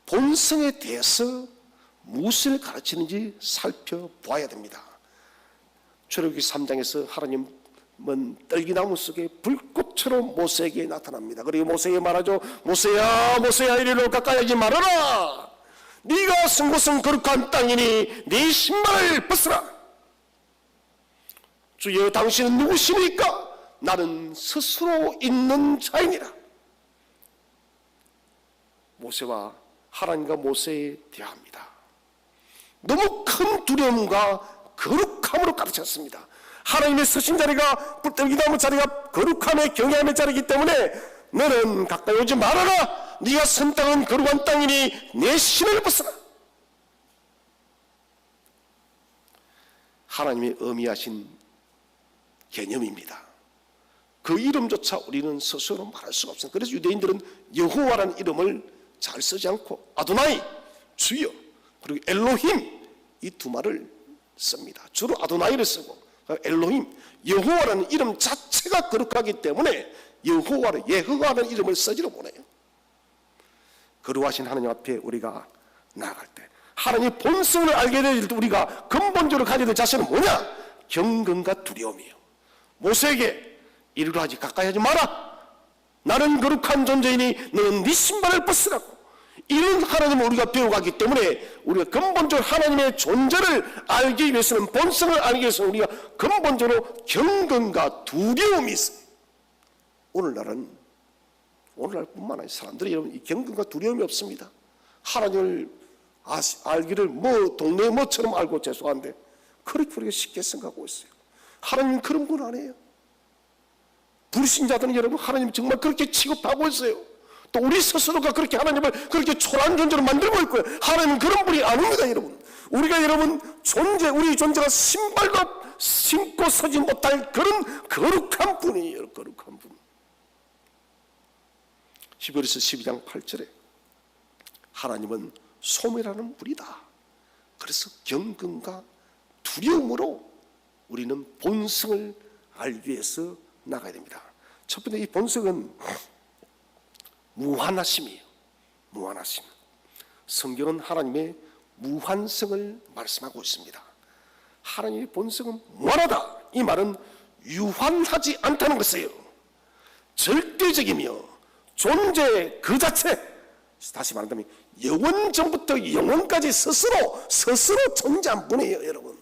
본성에 대해서 무엇을 가르치는지 살펴보아야 됩니다. 출애굽기 3장에서 하나님은 떨기나무 속에 불꽃처럼 모세에게 나타납니다. 그리고 모세에게 말하죠. 모세야, 모세야, 이리로 가까이 하지 말아라. 네가 선 곳은 거룩한 땅이니 네 신발을 벗으라. 주여, 당신은 누구십니까? 나는 스스로 있는 자이니라. 모세와 하나님과 모세에 대합니다. 너무 큰 두려움과 거룩함으로 가르쳤습니다. 하나님의 서신 자리가 불떨기나무 자리가 거룩함의 경외함의 자리이기 때문에 너는 가까이 오지 말아라. 네가 선 땅은 거룩한 땅이니 내 신을 벗어라. 하나님의 의미하신 개념입니다. 그 이름조차 우리는 스스로 말할 수가 없습니다. 그래서 유대인들은 여호와라는 이름을 잘 쓰지 않고 아도나이, 주여, 그리고 엘로힘 이 두 말을 씁니다. 주로 아도나이를 쓰고 엘로힘, 여호와라는 이름 자체가 거룩하기 때문에 여호와를 예호와라는 이름을 쓰지로 못해요. 거룩하신 하나님 앞에 우리가 나아갈 때 하나님의 본성을 알게 될 때 우리가 근본적으로 가져야 될 자세는 뭐냐? 경건과 두려움이에요. 모세에게 이리로 하지 가까이 하지 마라. 나는 거룩한 존재이니 너는 네 신발을 벗으라고. 이런 하나님을 우리가 배워가기 때문에 우리가 근본적으로 하나님의 존재를 알기 위해서는, 본성을 알기 위해서는 우리가 근본적으로 경건과 두려움이 있어요. 오늘날뿐만 아니라 사람들이 여러분 이 경건과 두려움이 없습니다. 하나님을 알기를 뭐 동네 뭐처럼 알고 죄송한데 그렇게 쉽게 생각하고 있어요. 하나님 그런 분 아니에요. 불신자들은 여러분 하나님 정말 그렇게 취급하고 있어요. 또 우리 스스로가 그렇게 하나님을 그렇게 초라한 존재로 만들고 있고요. 하나님은 그런 분이 아닙니다, 여러분. 우리가 여러분 우리 존재가 신발도 신고 서지 못할 그런 거룩한 분이에요. 거룩한 분. 히브리서 12장 8절에 하나님은 소멸하는 분이다. 그래서 경건과 두려움으로 우리는 본성을 알기 위해서 나가야 됩니다. 첫 번째 이 본성은 무한하심이에요. 무한하심. 성경은 하나님의 무한성을 말씀하고 있습니다. 하나님의 본성은 무한하다. 이 말은 유한하지 않다는 것이에요. 절대적이며 존재 그 자체, 다시 말한다면 영원 전부터 영원까지 스스로 존재한 분이에요, 여러분.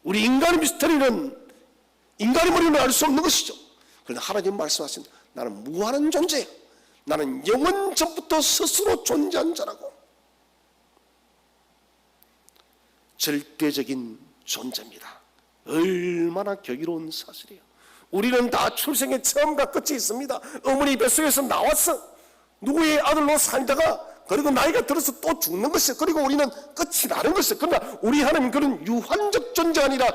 우리 인간의 미스터리는 인간의 머리는 알 수 없는 것이죠. 그런데 하나님 말씀하신 나는 무한한 존재예요. 나는 영원 전부터 스스로 존재한 자라고. 절대적인 존재입니다. 얼마나 경이로운 사실이에요. 우리는 다 출생의 처음과 끝이 있습니다. 어머니 뱃속에서 나왔어. 누구의 아들로 살다가 그리고 나이가 들어서 또 죽는 것이에요. 그리고 우리는 끝이 나는 것이에요. 그러나 우리 하나님 그런 유한적 존재가 아니라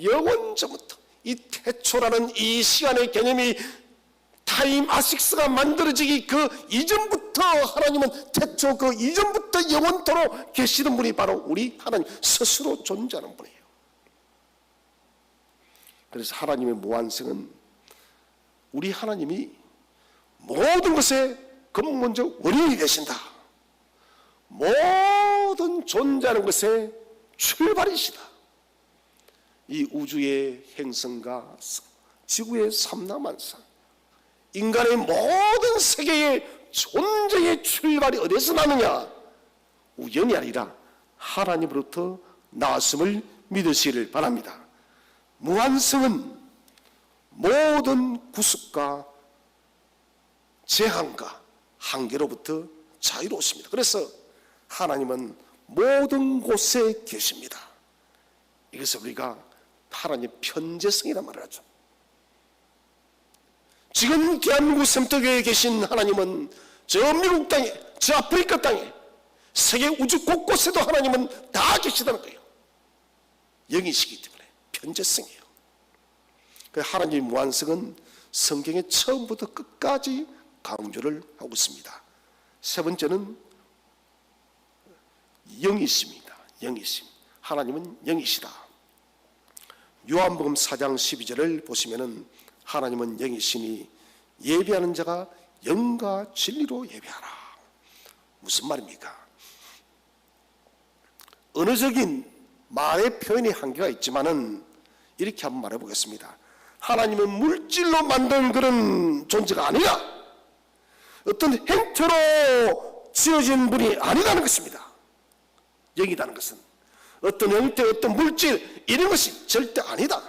영원전부터 이 태초라는 이 시간의 개념이 타임 아식스가 만들어지기 그 이전부터 하나님은 태초 그 이전부터 영원토록 계시던 분이 바로 우리 하나님 스스로 존재하는 분이에요. 그래서 하나님의 무한성은 우리 하나님이 모든 것에 근본적 원인이 되신다. 모든 존재하는 것의 출발이시다. 이 우주의 행성과 지구의 삼라만상, 인간의 모든 세계의 존재의 출발이 어디서 나느냐? 우연이 아니라 하나님으로부터 나왔음을 믿으시기를 바랍니다. 무한성은 모든 구습과 제한과 한계로부터 자유로우십니다. 그래서 하나님은 모든 곳에 계십니다. 이것을 우리가 하나님의 편재성이란 말을 하죠. 지금 대한민국 섬터교회에 계신 하나님은 저 미국 땅에, 저 아프리카 땅에, 세계 우주 곳곳에도 하나님은 다 계시다는 거예요. 영이시기 때문에 편재성이에요. 하나님의 무한성은 성경의 처음부터 끝까지 강조를 하고 있습니다. 세 번째는 영이십니다. 영이심. 하나님은 영이시다. 요한복음 4장 12절을 보시면은 하나님은 영이시니 예배하는 자가 영과 진리로 예배하라. 무슨 말입니까? 언어적인 말의 표현이 한계가 있지만은 이렇게 한번 말해 보겠습니다. 하나님은 물질로 만든 그런 존재가 아니라 어떤 형태로 지어진 분이 아니라는 것입니다. 영이라는 것은 어떤 형태, 어떤 물질 이런 것이 절대 아니다.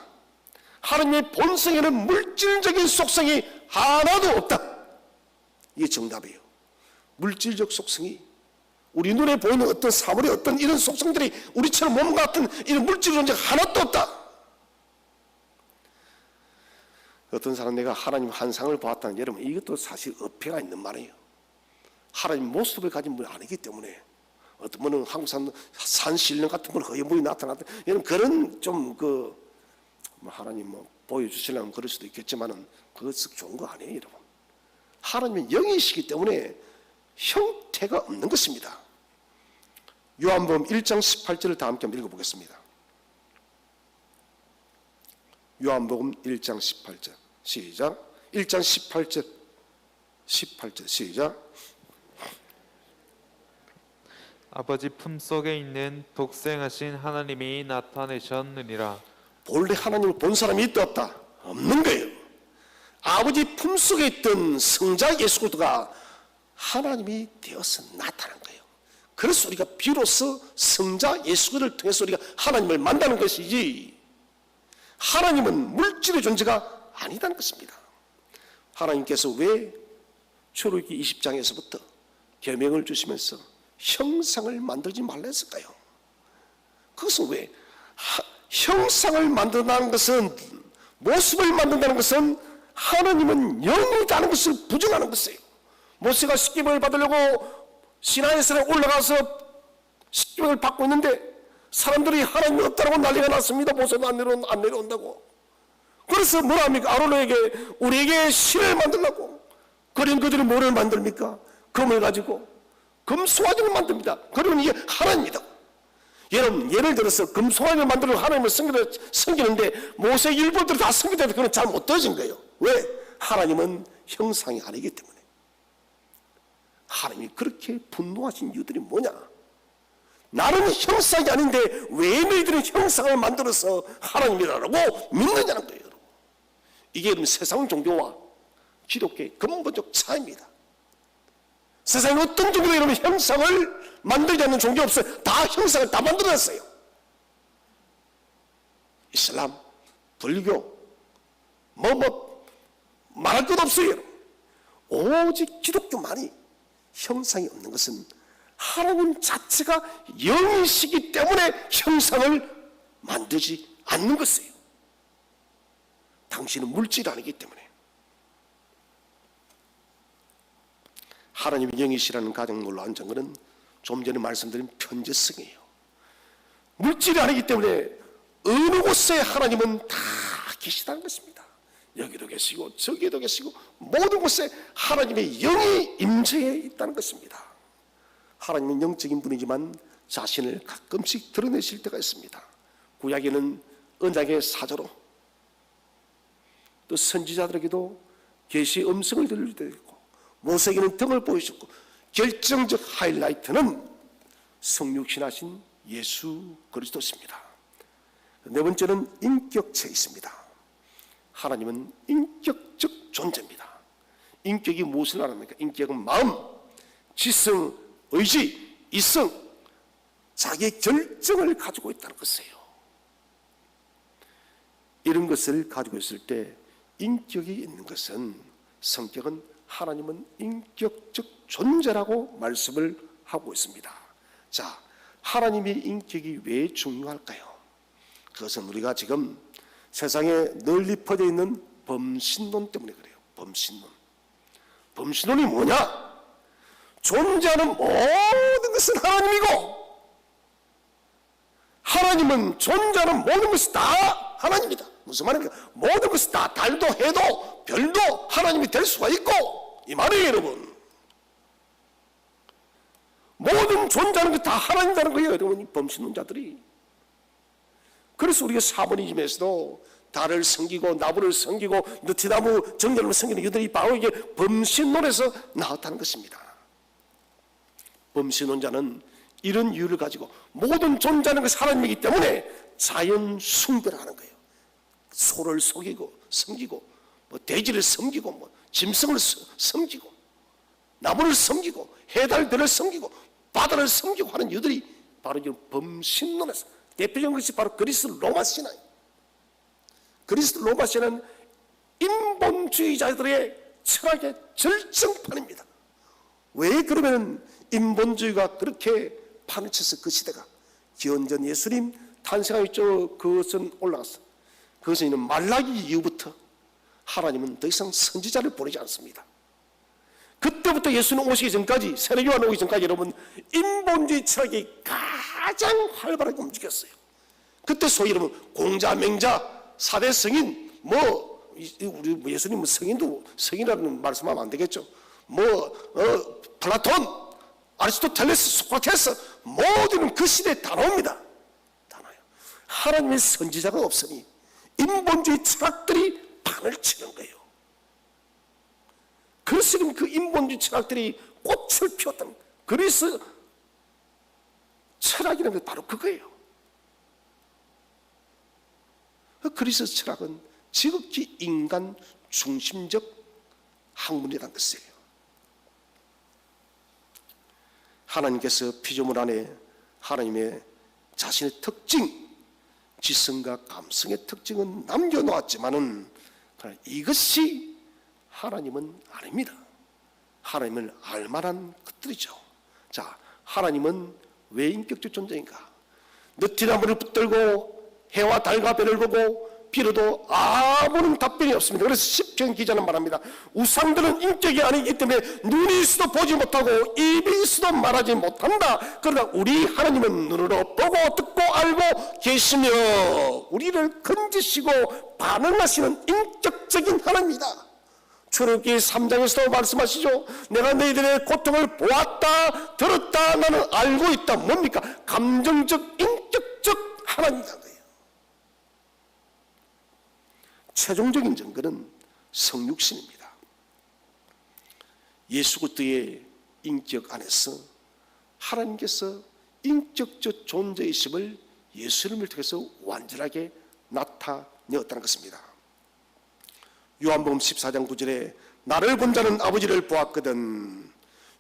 하나님의 본성에는 물질적인 속성이 하나도 없다. 이게 정답이에요. 물질적 속성이 우리 눈에 보이는 어떤 사물의 어떤 이런 속성들이 우리처럼 몸 같은 이런 물질 존재가 하나도 없다. 어떤 사람 내가 하나님 환상을 보았다는, 여러분 이것도 사실 어폐가 있는 말이에요. 하나님 모습을 가진 분이 아니기 때문에 어떤 분은 한국 사람 산신령 같은 분은 허여물이 나타났다. 여러분 그런 좀 하나님 보여주시려면 그럴 수도 있겠지만은 그것은 좋은 거 아니에요, 여러분. 하나님은 영이시기 때문에 형태가 없는 것입니다. 요한복음 1장 18절을 다 함께 한번 읽어보겠습니다. 요한복음 1장 18절 시작. 1장 18절 시작. 아버지 품속에 있는 독생하신 하나님이 나타내셨느니라. 본래 하나님을 본 사람이 있다 없다? 없는 거예요. 아버지 품속에 있던 성자 예수 그리스도가 하나님이 되어서 나타난 거예요. 그래서 우리가 비로소 성자 예수 그리스도를 통해서 우리가 하나님을 만나는 것이지, 하나님은 물질의 존재가 아니다는 것입니다. 하나님께서 왜 출애굽기 20장에서부터 계명을 주시면서 형상을 만들지 말라 했을까요? 그것은 왜? 형상을 만든다는 것은, 모습을 만든다는 것은 하나님은 영이라는 것을 부정하는 것이에요. 모세가 십계명을 받으려고 시나이산에 올라가서 십계명을 받고 있는데 사람들이 하나님이 없다고 난리가 났습니다. 모세도 안 내려온다고. 그래서 뭐라 합니까? 아론에게 우리에게 신을 만들라고. 그럼 그들은 뭐를 만듭니까? 금을 가지고 금송아지를 만듭니다. 그러면 이게 하나님이다. 여러분 예를 들어서 금송아지를 만들어 하나님을 섬기는데 모세 일본들이 다 섬기는데 그건 잘 못 되어진 거예요. 왜? 하나님은 형상이 아니기 때문에. 하나님이 그렇게 분노하신 이유들이 뭐냐? 나는 형상이 아닌데 왜 너희들은 형상을 만들어서 하나님이라고 믿느냐는 거예요. 이게 여러분 세상 종교와 기독교의 근본적 차이입니다. 세상에 어떤 종교도 여러분 형상을 만들지 않는 종교 없어요. 다 형상을 다 만들어놨어요. 이슬람, 불교, 말할 것 없어요. 오직 기독교만이 형상이 없는 것은 하나님 자체가 영이시기 때문에 형상을 만들지 않는 것이에요. 당신은 물질이 아니기 때문에. 하나님이 영이시라는 가장 놀라운 증거는 좀 전에 말씀드린 편재성이에요. 물질이 아니기 때문에 어느 곳에 하나님은 다 계시다는 것입니다. 여기도 계시고 저기도 계시고 모든 곳에 하나님의 영이 임재해 있다는 것입니다. 하나님은 영적인 분이지만 자신을 가끔씩 드러내실 때가 있습니다. 구약에는 언약의 사자로, 또 선지자들에게도 계시의 음성을 들릴 때도 있고, 모세에게는 등을 보여주셨고, 결정적 하이라이트는 성육신하신 예수 그리스도십니다. 네 번째는 인격체에 있습니다. 하나님은 인격적 존재입니다. 인격이 무엇을 말합니까? 인격은 마음, 지성, 의지, 이성, 자기의 결정을 가지고 있다는 것이에요. 이런 것을 가지고 있을 때 인격이 있는 것은, 성격은 하나님은 인격적 존재라고 말씀을 하고 있습니다. 자, 하나님의 인격이 왜 중요할까요? 그것은 우리가 지금 세상에 널리 퍼져 있는 범신론 때문에 그래요. 범신론. 범신론이 뭐냐? 존재하는 모든 것은 하나님이고, 하나님은 존재하는 모든 것이 다 하나님이다. 무슨 말입니까? 모든 것이 다 달도 해도 별도 하나님이 될 수가 있고, 이 말이에요, 여러분. 모든 존재하는 것 다 하나님이라는 거예요, 여러분. 이 범신론자들이. 그래서 우리가 사모니즘에서도 달을 섬기고 나무를 섬기고 느티나무 정렬을 섬기는 이들이 바로 이게 범신론에서 나왔다는 것입니다. 범신론자는 이런 이유를 가지고 모든 존재하는 것이 하나님이기 때문에 자연 숭배를 하는 거예요. 소를 속이고 섬기고, 뭐 돼지를 섬기고, 뭐 짐승을 섬기고, 나무를 섬기고, 해달들을 섬기고, 바다를 섬기고 하는 이들이 바로 이 범신론에서, 대표적인 것이 바로 그리스 로마 신화예요. 그리스 로마 신화는 인본주의자들의 철학의 절정판입니다. 왜 그러면 인본주의가 그렇게 판을 쳐서 그 시대가 기원전 예수님 탄생하였죠. 그것은 올라갔어. 그것은 이는 말라기 이후부터 하나님은 더 이상 선지자를 보내지 않습니다. 그때부터 예수님 오시기 전까지, 세례 요한 오기 전까지 여러분 인본주의 철학이 가장 활발하게 움직였어요. 그때 소위 여러분 공자, 맹자, 사대 성인, 우리 예수님은 성인이라는 말씀하면 안 되겠죠. 플라톤, 아리스토텔레스, 소크라테스 모두는 그 시대에 다 나옵니다. 다 나와요. 하나님의 선지자가 없으니 인본주의 철학들이 판을 치는 거예요. 그래서 그 인본주의 철학들이 꽃을 피웠던 그리스 철학이라는 게 바로 그거예요. 그리스 철학은 지극히 인간 중심적 학문이라는 것이에요. 하나님께서 피조물 안에 하나님의 자신의 특징, 지성과 감성의 특징은 남겨놓았지만은 이것이 하나님은 아닙니다. 하나님을 알만한 것들이죠. 자, 하나님은 왜 인격적 존재인가? 느티나무를 붙들고 해와 달과 별을 보고 빌어도 아무런 답변이 없습니다. 그래서 시편 기자는 말합니다. 우상들은 인격이 아니기 때문에 눈이 있어도 보지 못하고 입이 있어도 말하지 못한다. 그러나 우리 하나님은 눈으로 보고 듣고 알고 계시며 우리를 건지시고 반응하시는 인격적인 하나님이다. 출애굽기 3장에서도 말씀하시죠. 내가 너희들의 고통을 보았다, 들었다, 나는 알고 있다. 뭡니까? 감정적, 인격적 하나님이라는 거예요. 최종적인 증거는 성육신입니다. 예수 그리스도의 인격 안에서 하나님께서 인격적 존재이심을 예수님을 통해서 완전하게 나타내었다는 것입니다. 요한복음 14장 9절에 나를 본 자는 아버지를 보았거든.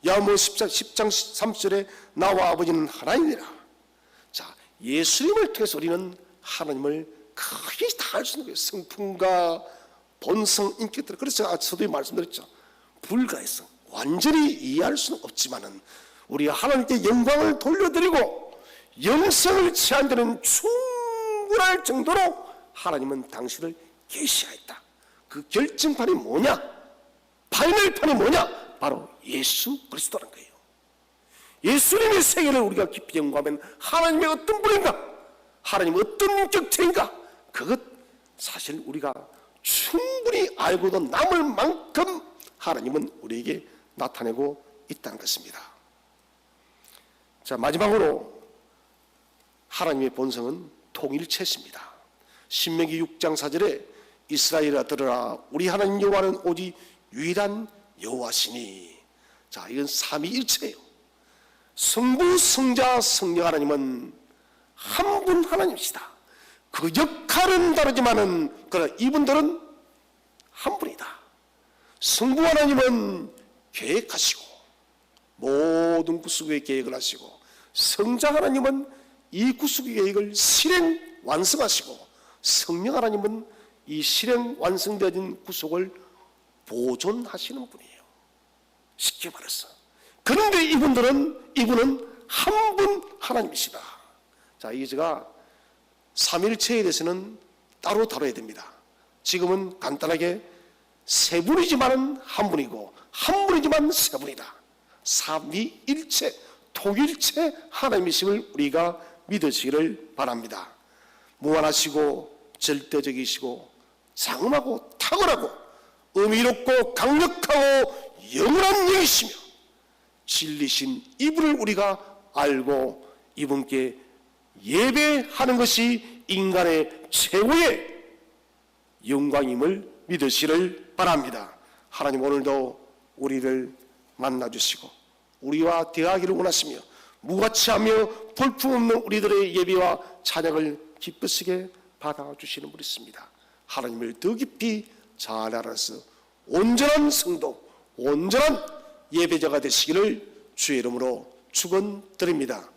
요한복음 10장 3절에 나와 아버지는 하나님이라. 자, 예수님을 통해서 우리는 하나님을 거의 다 알 수 있는 거예요. 성품과 본성, 인격들. 그래서 제가 서두에 말씀드렸죠. 불가해서 완전히 이해할 수는 없지만은 우리가 하나님께 영광을 돌려드리고 영생을 취한 데는 충분할 정도로 하나님은 당신을 계시하였다. 그 결정판이 뭐냐? 파이널판이 뭐냐? 바로 예수 그리스도라는 거예요. 예수님의 생애를 우리가 깊이 연구하면 하나님의 어떤 분인가? 하나님의 어떤 인격체인가? 그것 사실 우리가 충분히 알고도 남을 만큼 하나님은 우리에게 나타내고 있다는 것입니다. 자, 마지막으로 하나님의 본성은 통일체십니다. 신명기 6장 4절에 이스라엘아 들으라 우리 하나님 여호와는 오직 유일한 여호와시니. 자, 이건 삼위일체예요. 성부, 성자, 성령 하나님은 한 분 하나님이시다. 그 역할은 다르지만은 그러나 이분들은 한 분이다. 성부 하나님은 계획하시고 모든 구속의 계획을 하시고, 성자 하나님은 이 구속의 계획을 실행 완성하시고, 성령 하나님은 이 실행 완성되어진 구속을 보존하시는 분이에요. 쉽게 말해서. 그런데 이분은 한 분 하나님이시다. 자, 이게 제가 삼일체에 대해서는 따로 다뤄야 됩니다. 지금은 간단하게 세 분이지만은 한 분이고 한 분이지만 세 분이다. 삼위일체, 통일체 하나님이심을 우리가 믿으시기를 바랍니다. 무한하시고 절대적이시고 장엄하고 탁월하고 의미롭고 강력하고 영원한 영이시며 진리신 이분을 우리가 알고 이분께 예배하는 것이 인간의 최고의 영광임을 믿으시기를 바랍니다. 하나님 오늘도 우리를 만나주시고 우리와 대하기를 원하시며 무가치하며 볼품없는 우리들의 예배와 찬양을 기쁘시게 받아주시는 분이 있습니다. 하나님을 더 깊이 잘 알아서 온전한 성도, 온전한 예배자가 되시기를 주의 이름으로 축원드립니다.